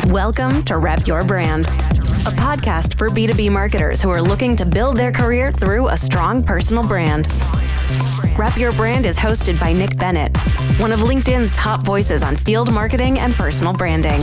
Welcome to Rep Your Brand, a podcast for B2B marketers who are looking to build their career through a strong personal brand. Rep Your Brand is hosted by Nick Bennett, one of LinkedIn's top voices on field marketing and personal branding.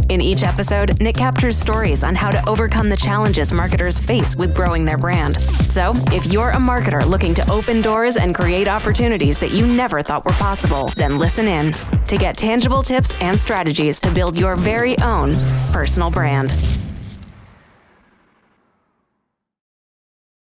In each episode, Nick captures stories on how to overcome the challenges marketers face with growing their brand. So, if you're a marketer looking to open doors and create opportunities that you never thought were possible, then listen in to get tangible tips and strategies to build your very own personal brand.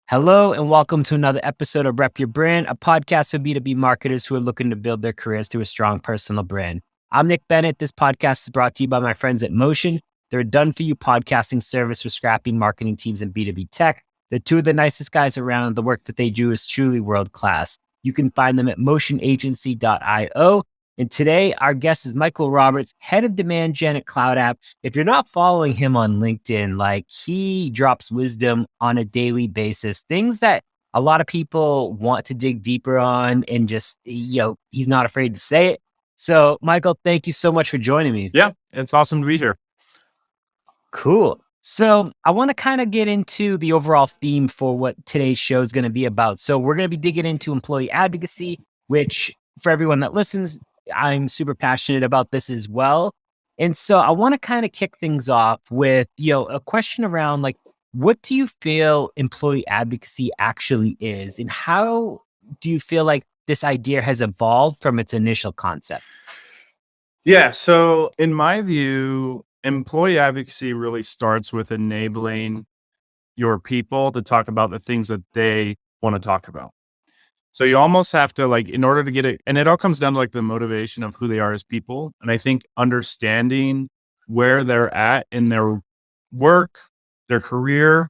Hello, and welcome to another episode of Rep Your Brand, a podcast for B2B marketers who are looking to build their careers through a strong personal brand. I'm Nick Bennett. This podcast is brought to you by my friends at Motion. They're a done-for-you podcasting service for scrappy marketing teams in B2B tech. They're two of the nicest guys around. The work that they do is truly world-class. You can find them at motionagency.io. And today, our guest is Michael Roberts, head of demand gen at CloudApp. If you're not following him on LinkedIn, he drops wisdom on a daily basis, things that a lot of people want to dig deeper on, and just, he's not afraid to say it. So, Michael, thank you so much for joining me. Yeah, it's awesome to be here. Cool. So I want to kind of get into the overall theme for what today's show is going to be about. So we're going to be digging into employee advocacy, which for everyone that listens, I'm super passionate about this as well. And so I want to kind of kick things off with, a question around what do you feel employee advocacy actually is? And how do you feel like this idea has evolved from its initial concept? Yeah, so in my view, employee advocacy really starts with enabling your people to talk about the things that they want to talk about. So you almost have to in order to get it, and it all comes down to the motivation of who they are as people. And I think understanding where they're at in their work, their career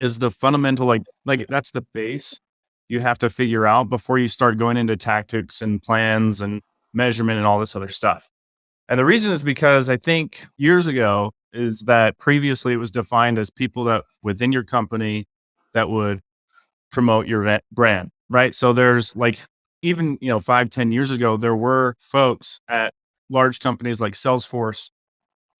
is the fundamental, that's the base you have to figure out before you start going into tactics and plans and measurement and all this other stuff. And the reason is because I think years ago is that previously it was defined as people that within your company that would promote your brand, right? So there's even 5-10 years ago, there were folks at large companies like Salesforce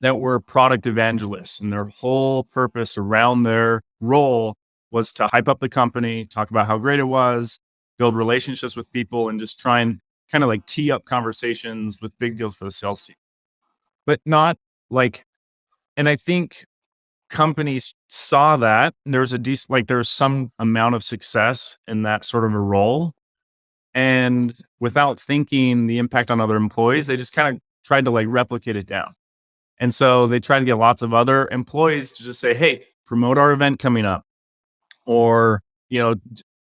that were product evangelists, and their whole purpose around their role was to hype up the company, talk about how great it was, build relationships with people, and just try and kind of tee up conversations with big deals for the sales team. But not and I think companies saw that and there was there was some amount of success in that sort of a role. And without thinking the impact on other employees, they just kind of tried to replicate it down. And so they tried to get lots of other employees to just say, hey, promote our event coming up, or,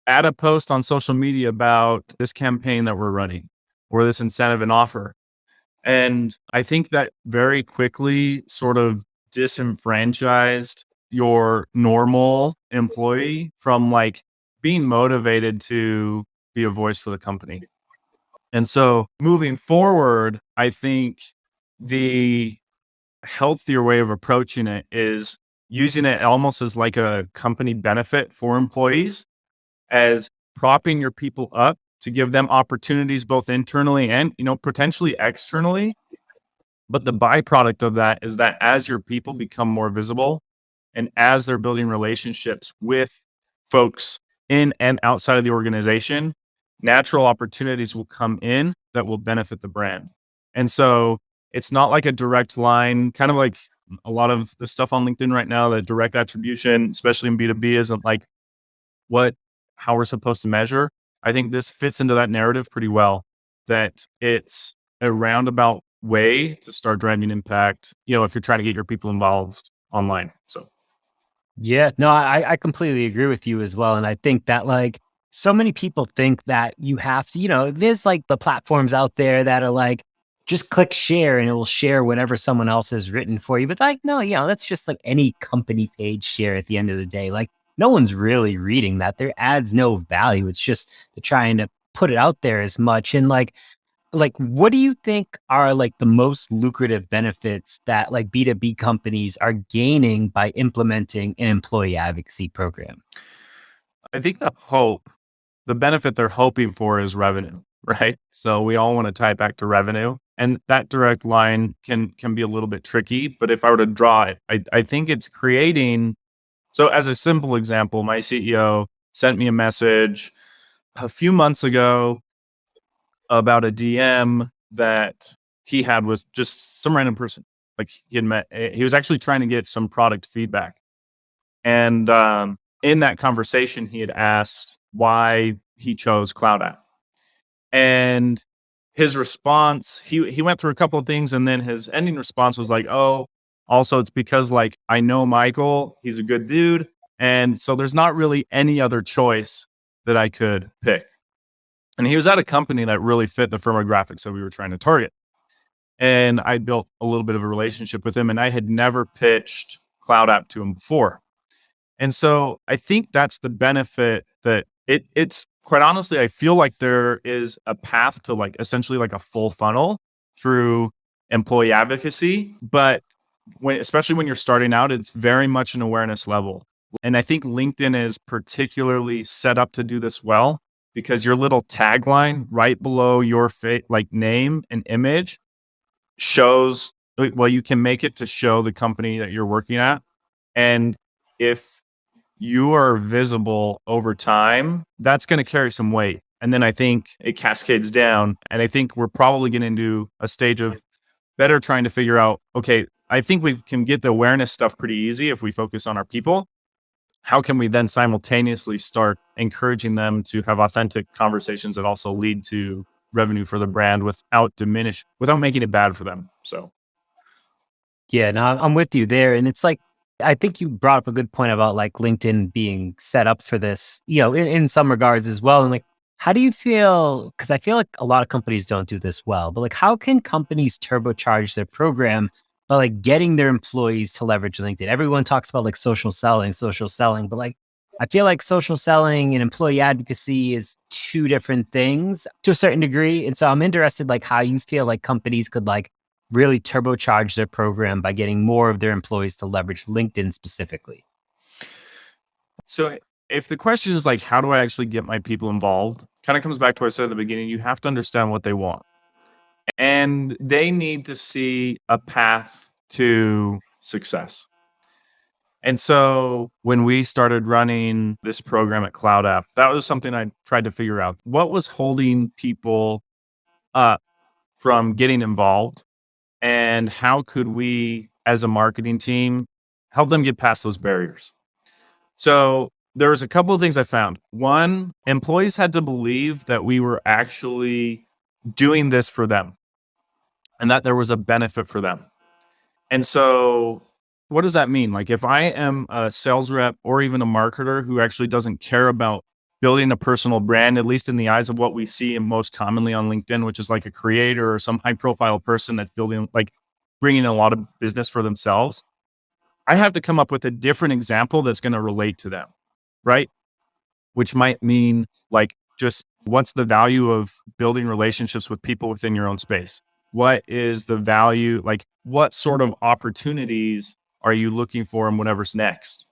add a post on social media about this campaign that we're running or this incentive and offer. And I think that very quickly sort of disenfranchised your normal employee from being motivated to be a voice for the company. And so moving forward, I think the healthier way of approaching it is using it almost as a company benefit for employees, as propping your people up to give them opportunities both internally and, potentially externally. But the byproduct of that is that as your people become more visible and as they're building relationships with folks in and outside of the organization, natural opportunities will come in that will benefit the brand. And so it's not like a direct line, kind of like a lot of the stuff on LinkedIn right now, that direct attribution, especially in B2B, isn't how we're supposed to measure. I think this fits into that narrative pretty well, that it's a roundabout way to start driving impact, if you're trying to get your people involved online. So. Yeah, no, I completely agree with you as well. And I think that so many people think that you have to, there's the platforms out there that are just click share and it will share whatever someone else has written for you. But no, that's just any company page share at the end of the day. No one's really reading that. Their ads no value. It's just they're trying to put it out there as much. And what do you think are the most lucrative benefits that B2B companies are gaining by implementing an employee advocacy program? I think the benefit they're hoping for is revenue, right? So we all want to tie it back to revenue. And that direct line can be a little bit tricky. But if I were to draw it, I think it's creating. So as a simple example, my CEO sent me a message a few months ago about a DM that he had with just some random person. Like he had met, he was actually trying to get some product feedback. And in that conversation, he had asked why he chose CloudApp. And his response, he went through a couple of things, and then his ending response was like, "Oh, also it's because like I know Michael, he's a good dude, and so there's not really any other choice that I could pick." And he was at a company that really fit the firmographics that we were trying to target. And I built a little bit of a relationship with him, and I had never pitched CloudApp to him before. And so I think that's the benefit that it's quite honestly, I feel like there is a path to like essentially like a full funnel through employee advocacy. But especially when you're starting out, it's very much an awareness level. And I think LinkedIn is particularly set up to do this well because your little tagline right below your like name and image shows, well, you can make it to show the company that you're working at. And if you are visible over time, that's going to carry some weight. And then I think it cascades down. And I think we're probably getting into a stage of better trying to figure out, okay, I think we can get the awareness stuff pretty easy if we focus on our people. How can we then simultaneously start encouraging them to have authentic conversations that also lead to revenue for the brand without making it bad for them? So. Yeah, no, I'm with you there. And it's like, I think you brought up a good point about like LinkedIn being set up for this, in some regards as well. And like, how do you feel? Because I feel like a lot of companies don't do this well, but like, how can companies turbocharge their program by like getting their employees to leverage LinkedIn? Everyone talks about like social selling, but like, I feel like social selling and employee advocacy is two different things to a certain degree. And so I'm interested, like, how you feel like companies could like really turbocharge their program by getting more of their employees to leverage LinkedIn specifically. So if the question is like, how do I actually get my people involved? Kind of comes back to what I said at the beginning. You have to understand what they want. And they need to see a path to success. And so when we started running this program at CloudApp, that was something I tried to figure out. What was holding people up from getting involved? And how could we, as a marketing team, help them get past those barriers? So there was a couple of things I found. One, employees had to believe that we were actually doing this for them and that there was a benefit for them. And so what does that mean? Like if I am a sales rep or even a marketer who actually doesn't care about building a personal brand, at least in the eyes of what we see most commonly on LinkedIn, which is like a creator or some high profile person that's bringing a lot of business for themselves, I have to come up with a different example that's going to relate to them, right? Which might mean like, just what's the value of building relationships with people within your own space? What is the value? Like what sort of opportunities are you looking for and whatever's next?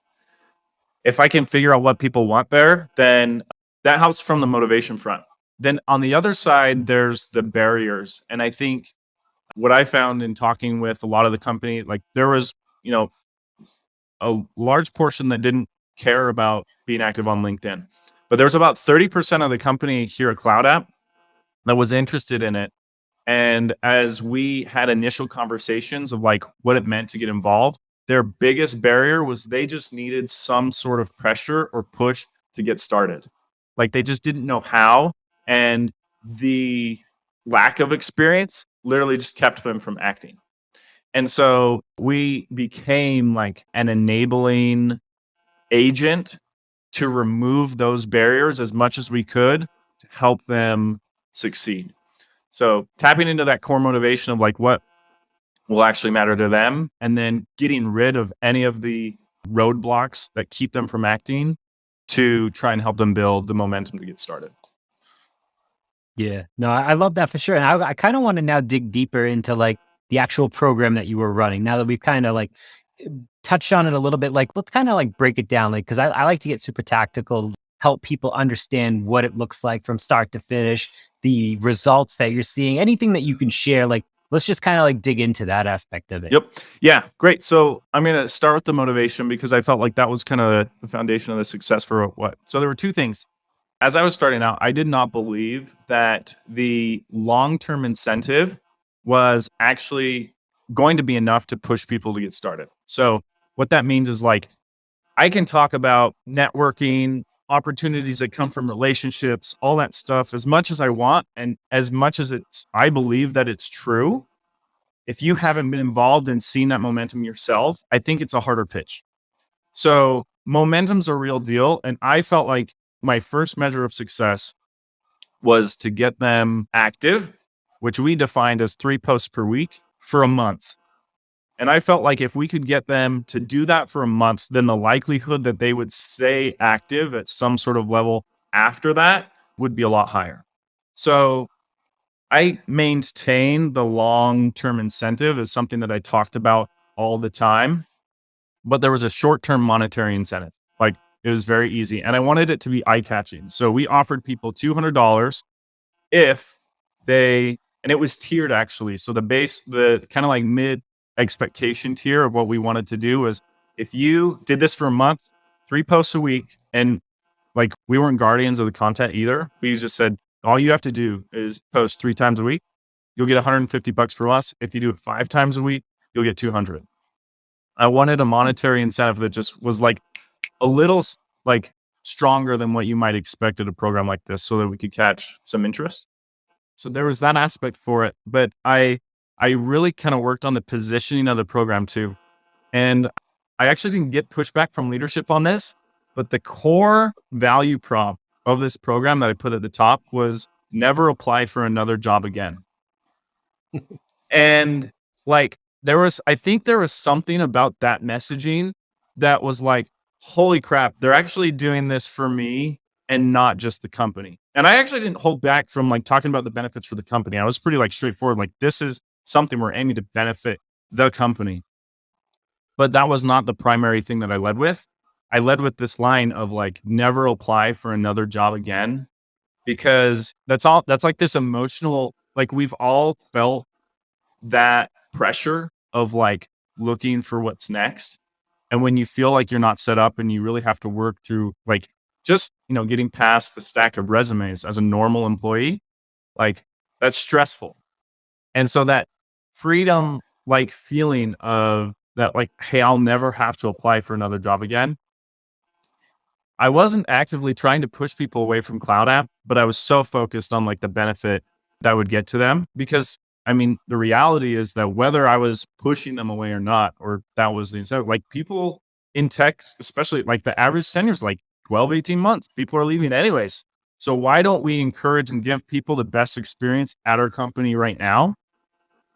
If I can figure out what people want there, then that helps from the motivation front. Then on the other side, there's the barriers. And I think what I found in talking with a lot of the company, like there was, a large portion that didn't care about being active on LinkedIn, but there was about 30% of the company here at CloudApp that was interested in it. And as we had initial conversations of like what it meant to get involved, their biggest barrier was they just needed some sort of pressure or push to get started. Like they just didn't know how. And the lack of experience literally just kept them from acting. And so we became like an enabling agent to remove those barriers as much as we could to help them succeed. So tapping into that core motivation of like what will actually matter to them, and then getting rid of any of the roadblocks that keep them from acting to try and help them build the momentum to get started. Yeah, no, I love that for sure. And I kind of want to now dig deeper into like the actual program that you were running. Now that we've kind of like touched on it a little bit, like let's kind of like break it down. Like, cause I like to get super tactical, help people understand what it looks like from start to finish. the results that you're seeing, anything that you can share, like, let's just kind of like dig into that aspect of it. Yep. Yeah, great. So I'm going to start with the motivation because I felt like that was kind of the foundation of the success for what. So there were two things. As I was starting out, I did not believe that the long-term incentive was actually going to be enough to push people to get started. So what that means is like, I can talk about networking, opportunities that come from relationships, all that stuff as much as I want. And as much as I believe that it's true, if you haven't been involved and seen that momentum yourself, I think it's a harder pitch. So momentum's a real deal. And I felt like my first measure of success was to get them active, which we defined as 3 posts per week for a month. And I felt like if we could get them to do that for a month, then the likelihood that they would stay active at some sort of level after that would be a lot higher. So I maintain the long-term incentive as something that I talked about all the time, but there was a short-term monetary incentive. Like it was very easy and I wanted it to be eye-catching. So we offered people $200 if they, and it was tiered actually. So the kind of like mid expectation tier of what we wanted to do was if you did this for a month, 3 posts a week, and like we weren't guardians of the content either. We just said, all you have to do is post 3 times a week. You'll get $150 from us. If you do it 5 times a week, you'll get 200. I wanted a monetary incentive that just was like a little like stronger than what you might expect at a program like this so that we could catch some interest. So there was that aspect for it, but I really kind of worked on the positioning of the program too. And I actually didn't get pushback from leadership on this, but the core value prop of this program that I put at the top was never apply for another job again. And like, I think there was something about that messaging that was like, holy crap, they're actually doing this for me and not just the company. And I actually didn't hold back from like talking about the benefits for the company. I was pretty like straightforward. Like this is something we're aiming to benefit the company. But that was not the primary thing that I led with. I led with this line of like, never apply for another job again, because that's like this emotional, like we've all felt that pressure of like looking for what's next. And when you feel like you're not set up and you really have to work through like just, getting past the stack of resumes as a normal employee, like that's stressful. And so that freedom, like feeling of that, like, hey, I'll never have to apply for another job again. I wasn't actively trying to push people away from CloudApp, but I was so focused on like the benefit that would get to them because the reality is that whether I was pushing them away or not, or that was the incentive, like people in tech, especially like the average tenure is like 12, 18 months. People are leaving anyways. So why don't we encourage and give people the best experience at our company right now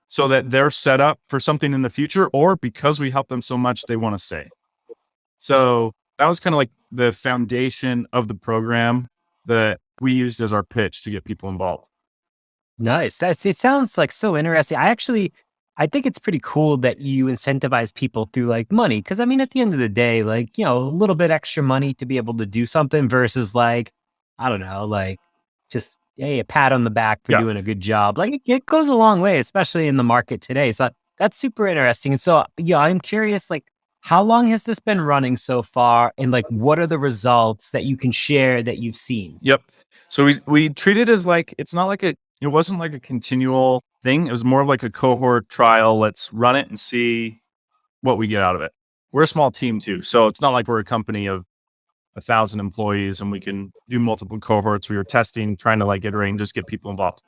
so that they're set up for something in the future, or because we help them so much, they want to stay. So that was kind of like the foundation of the program that we used as our pitch to get people involved. Nice. It sounds like so interesting. I think it's pretty cool that you incentivize people through like money. Cause at the end of the day, like, a little bit extra money to be able to do something versus like, I don't know, like just, hey, a pat on the back for doing a good job. Like it goes a long way, especially in the market today. So that's super interesting. And so, I'm curious, like, how long has this been running so far? And like, what are the results that you can share that you've seen? Yep. So we treat it as like, it wasn't like a continual thing. It was more of like a cohort trial. Let's run it and see what we get out of it. We're a small team too. So it's not like we're a company of 1,000 employees and we can do multiple cohorts. We were testing, trying to like iterate and just get people involved.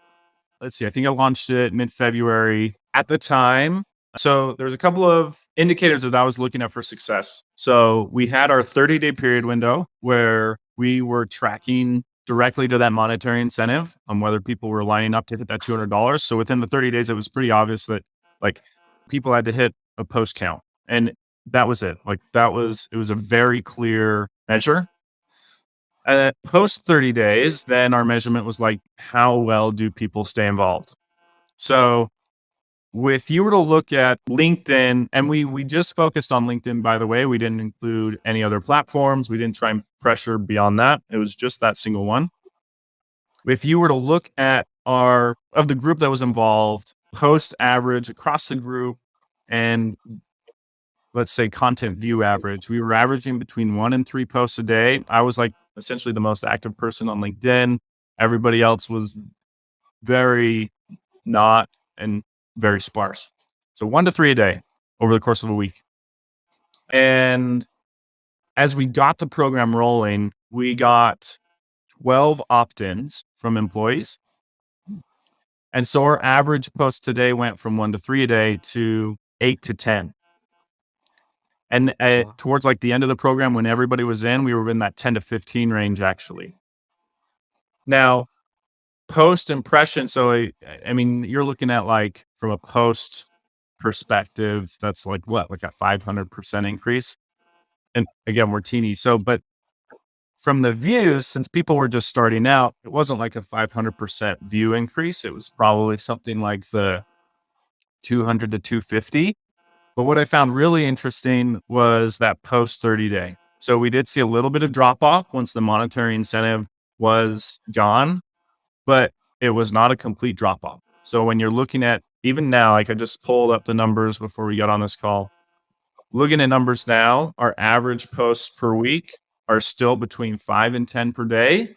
Let's see. I think I launched it mid-February at the time. So there's a couple of indicators that I was looking at for success. So we had our 30-day period window where we were tracking directly to that monetary incentive on whether people were lining up to hit that $200. So within the 30 days, it was pretty obvious that like people had to hit a post count, and that was it. Like it was a very clear measure. And at post 30 days, then our measurement was like, how well do people stay involved? So if you were to look at LinkedIn, and we just focused on LinkedIn, by the way, we didn't include any other platforms. We didn't try and pressure beyond that. It was just that single one. if you were to look at of the group that was involved, post average across the group, and let's say content view average, we were averaging between 1 and 3 posts a day. I was like essentially the most active person on LinkedIn. Everybody else was very not and very sparse. So 1 to 3 a day over the course of a week. And as we got the program rolling, we got 12 opt-ins from employees. And so our average post today went from 1 to 3 a day to 8 to 10. And towards like the end of the program, when everybody was in, we were in that 10 to 15 range, actually. Now, post impression. So, I mean, you're looking at like from a post perspective, that's like what, like a 500% increase. And again, we're teeny. So, but from the views, since people were just starting out, it wasn't like a 500% view increase. It was probably something like the 200 to 250. But what I found really interesting was that post 30 day. So we did see a little bit of drop off once the monetary incentive was gone, but it was not a complete drop off. So when you're looking at, even now, like I just pulled up the numbers before we got on this call, looking at numbers now, our average posts per week are still between 5 and 10 per day.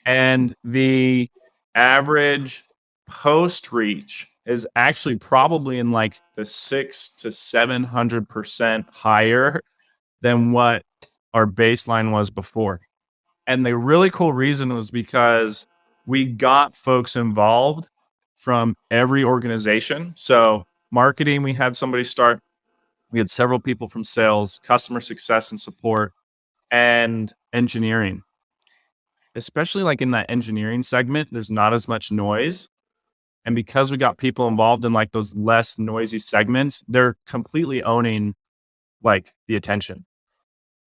And the average post reach is actually probably in like the 600 to 700% higher than what our baseline was before. And the really cool reason was because we got folks involved from every organization. So marketing, we had somebody start. We had several people from sales, customer success and support, and engineering. Especially like in that engineering segment, there's not as much noise. And because we got people involved in like those less noisy segments, they're completely owning like the attention.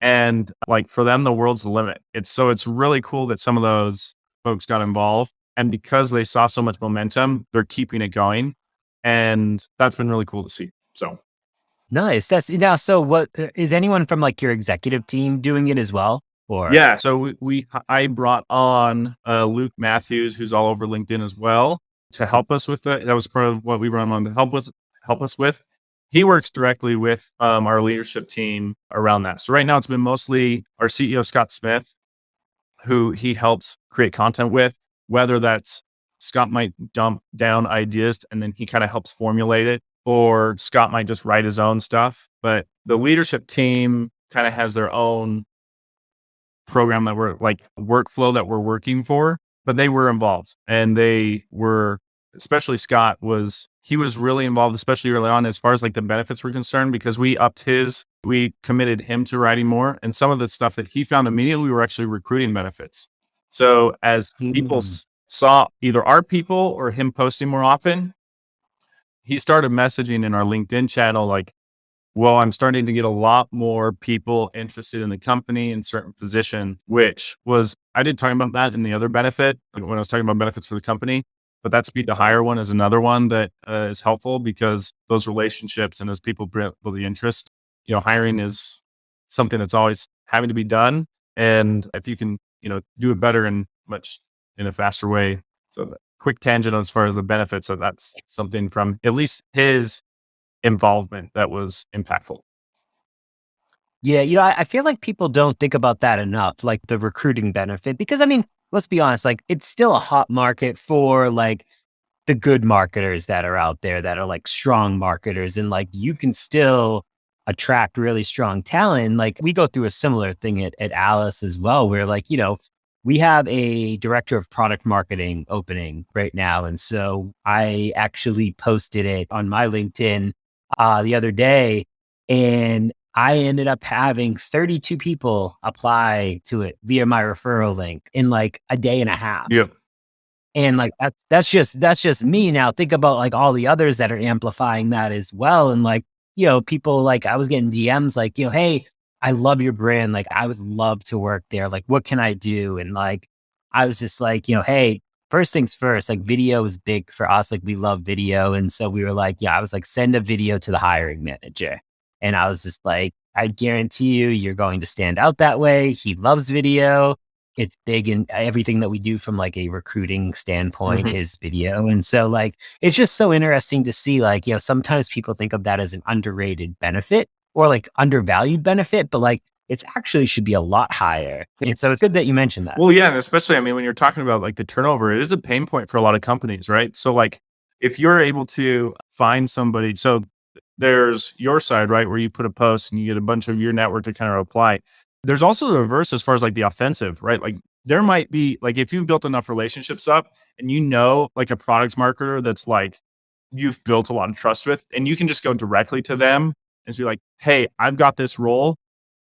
And like for them, the world's the limit. It's really cool that some of those folks got involved. And because they saw so much momentum, they're keeping it going. And that's been really cool to see. So nice. That's now. So what is anyone from like your executive team doing it as well? Or yeah. So I brought on Luke Matthews, who's all over LinkedIn as well, to help us with that. That was part of what we brought him on to help us with. He works directly with our leadership team around that. So right now it's been mostly our CEO, Scott Smith, who he helps create content with, whether that's Scott might dump down ideas and then he kind of helps formulate it, or Scott might just write his own stuff. But the leadership team kind of has their own program that we're like workflow that we're working for, but they were involved and they were, especially Scott he was really involved, especially early on as far as like the benefits were concerned, because we committed him to writing more. And some of the stuff that he found immediately, we were actually recruiting benefits. So as people saw either our people or him posting more often, he started messaging in our LinkedIn channel, like, well, I'm starting to get a lot more people interested in the company in certain position, which was, I did talk about that in the other benefit when I was talking about benefits for the company, but that speed to hire one is another one that is helpful because those relationships and as people build the interest, hiring is something that's always having to be done. And if you can, do it better and much in a faster way. So quick tangent as far as the benefits. So that's something from at least his involvement that was impactful. Yeah, I feel like people don't think about that enough, like the recruiting benefit, because I mean, let's be honest, like it's still a hot market for like the good marketers that are out there that are like strong marketers, and like you can still attract really strong talent. Like we go through a similar thing at Alice as well, where like, we have a director of product marketing opening right now. And so I actually posted it on my LinkedIn the other day, and I ended up having 32 people apply to it via my referral link in like a day and a half. Yep. And like, that's just me. Now think about like all the others that are amplifying that as well. And like, people like, I was getting DMs like, hey, I love your brand. Like, I would love to work there. Like, what can I do? And like, I was just like, hey, first things first, like video is big for us. Like we love video. And so we were like, I was like, send a video to the hiring manager. And I was just like, I guarantee you're going to stand out that way. He loves video. it's big in everything that we do from like a recruiting standpoint is video. And so like, it's just so interesting to see like, sometimes people think of that as an underrated benefit or like undervalued benefit, but like it's actually should be a lot higher. And so it's good that you mentioned that. Well, yeah. And especially, I mean, when you're talking about like the turnover, it is a pain point for a lot of companies, right? So like if you're able to find somebody, so there's your side, right? Where you put a post and you get a bunch of your network to kind of reply. There's also the reverse as far as like the offensive, right? Like there might be like, if you've built enough relationships up and like a product marketer that's like, you've built a lot of trust with, and you can just go directly to them and be like, hey, I've got this role.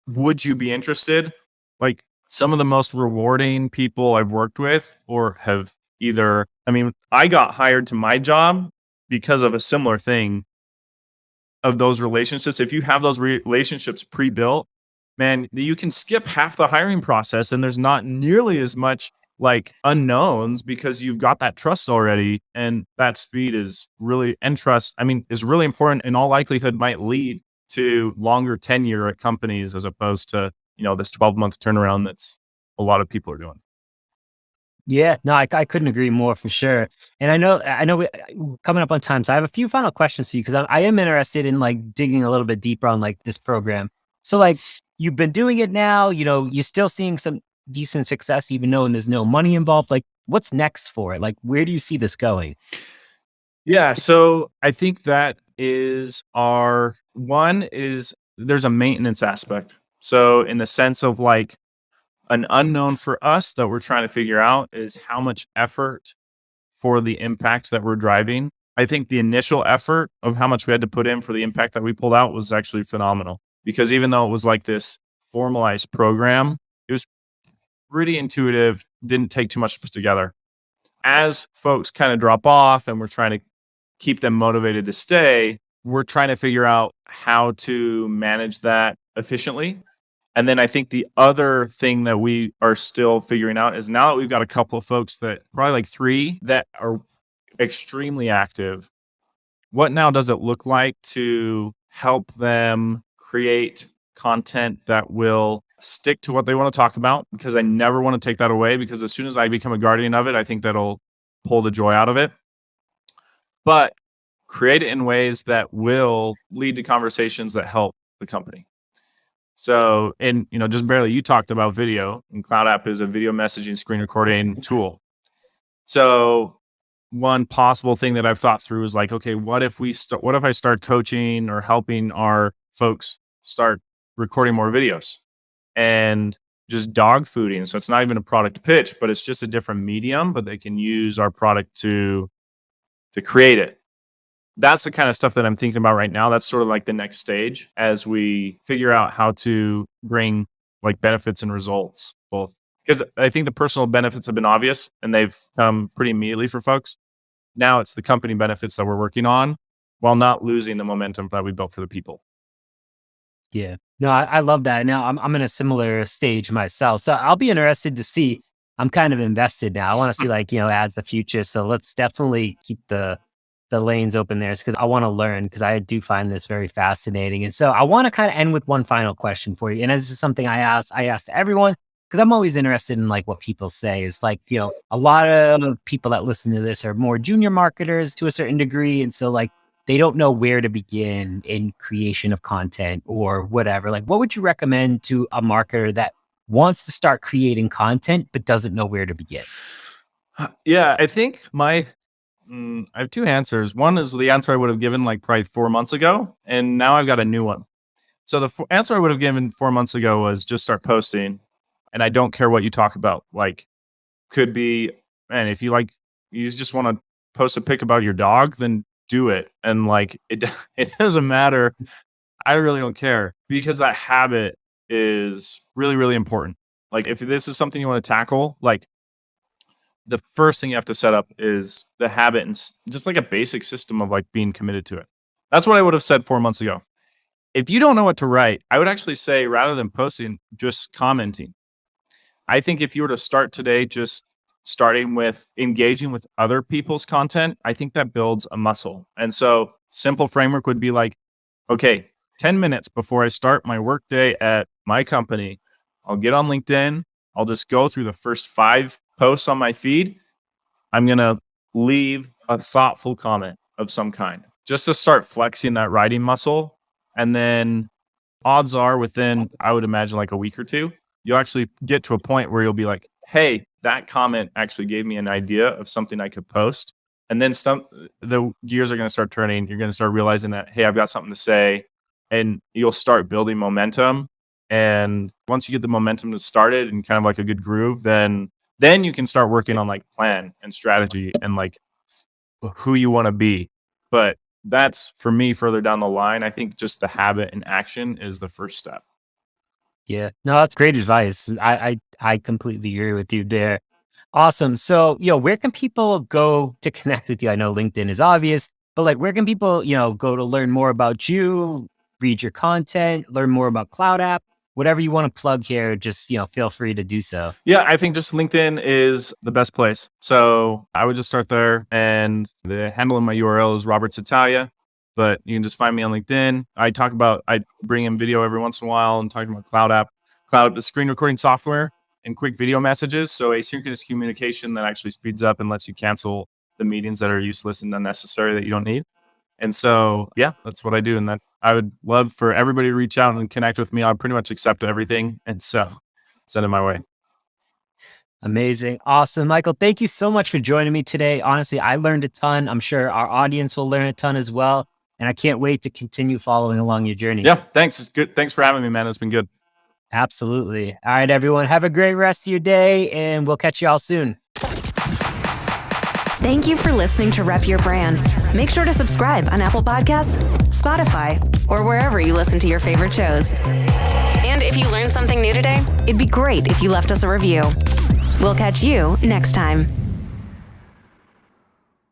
Would you be interested? Like some of the most rewarding people I've worked with or have I got hired to my job because of a similar thing of those relationships. If you have those relationships pre-built, man, you can skip half the hiring process and there's not nearly as much like unknowns because you've got that trust already. And that speed is really, and trust, is really important. In all likelihood might lead to longer tenure at companies as opposed to, this 12-month turnaround that's a lot of people are doing. Yeah, no, I couldn't agree more for sure. And I know we're coming up on time. So I have a few final questions for you because I am interested in like digging a little bit deeper on like this program. So like you've been doing it now, you're still seeing some decent success, even though there's no money involved. Like what's next for it? Like, where do you see this going? Yeah. So I think that is there's a maintenance aspect. So in the sense of like an unknown for us that we're trying to figure out is how much effort for the impact that we're driving. I think the initial effort of how much we had to put in for the impact that we pulled out was actually phenomenal because even though it was like this formalized program, it was pretty intuitive, didn't take too much to put together. As folks kind of drop off and we're trying to keep them motivated to stay, we're trying to figure out how to manage that efficiently. And then I think the other thing that we are still figuring out is now that we've got a couple of folks that probably like 3 that are extremely active, what now does it look like to help them create content that will stick to what they want to talk about? Because I never want to take that away because as soon as I become a guardian of it, I think that'll pull the joy out of it. But create it in ways that will lead to conversations that help the company. So, and just barely, you talked about video, and CloudApp is a video messaging screen recording tool. So, one possible thing that I've thought through is like, okay, what if I start coaching or helping our folks start recording more videos and just dog fooding? So it's not even a product pitch, but it's just a different medium, but they can use our product to create it. That's the kind of stuff that I'm thinking about right now. That's sort of like the next stage as we figure out how to bring like benefits and results both. Because I think the personal benefits have been obvious and they've come pretty immediately for folks. Now it's the company benefits that we're working on while not losing the momentum that we built for the people. Yeah, no, I love that. Now I'm in a similar stage myself. So I'll be interested to see. I'm kind of invested now. I want to see like, as the future. So let's definitely keep the lanes open there because I want to learn because I do find this very fascinating. And so I want to kind of end with one final question for you. And this is something I asked everyone because I'm always interested in like what people say is like, a lot of people that listen to this are more junior marketers to a certain degree. And so like, they don't know where to begin in creation of content or whatever. Like, what would you recommend to a marketer that wants to start creating content, but doesn't know where to begin? Yeah, I think I have 2 answers. One is the answer I would have given like probably 4 months ago, and now I've got a new one. So the answer I would have given 4 months ago was just start posting, and I don't care what you talk about. Like, could be, man, if you just want to post a pic about your dog, then do it. And like, it doesn't matter. I really don't care because that habit is really, really important. Like, if this is something you want to tackle, like, the first thing you have to set up is the habit and just like a basic system of like being committed to it. That's what I would have said 4 months ago. If you don't know what to write, I would actually say rather than posting, just commenting. I think if you were to start today, just starting with engaging with other people's content, I think that builds a muscle. And so simple framework would be like, okay, 10 minutes before I start my workday at my company, I'll get on LinkedIn, I'll just go through the first 5 posts on my feed. I'm going to leave a thoughtful comment of some kind just to start flexing that writing muscle. And then odds are within, I would imagine, like a week or 2, you'll actually get to a point where you'll be like, hey, that comment actually gave me an idea of something I could post. And then the gears are going to start turning. You're going to start realizing that, hey, I've got something to say, and you'll start building momentum. And once you get the momentum started and kind of like a good groove, then you can start working on like plan and strategy and like who you want to be. But that's, for me, further down the line. I think just the habit and action is the first step. Yeah, no, that's great advice. I completely agree with you there. Awesome. So, where can people go to connect with you? I know LinkedIn is obvious, but like, where can people, go to learn more about you, read your content, learn more about CloudApp, whatever you want to plug here, just, feel free to do so. Yeah, I think just LinkedIn is the best place. So I would just start there, and the handle in my URL is Roberts Italia, but you can just find me on LinkedIn. I bring in video every once in a while and talking about CloudApp. CloudApp is screen recording software and quick video messages. So asynchronous communication that actually speeds up and lets you cancel the meetings that are useless and unnecessary that you don't need. And so, yeah, that's what I do. And that I would love for everybody to reach out and connect with me. I pretty much accept everything. And so send it my way. Amazing. Awesome. Michael, thank you so much for joining me today. Honestly, I learned a ton. I'm sure our audience will learn a ton as well. And I can't wait to continue following along your journey. Yeah, thanks. It's good. Thanks for having me, man. It's been good. Absolutely. All right, everyone. Have a great rest of your day, and we'll catch you all soon. Thank you for listening to Rep Your Brand. Make sure to subscribe on Apple Podcasts, Spotify, or wherever you listen to your favorite shows. And if you learned something new today, it'd be great if you left us a review. We'll catch you next time.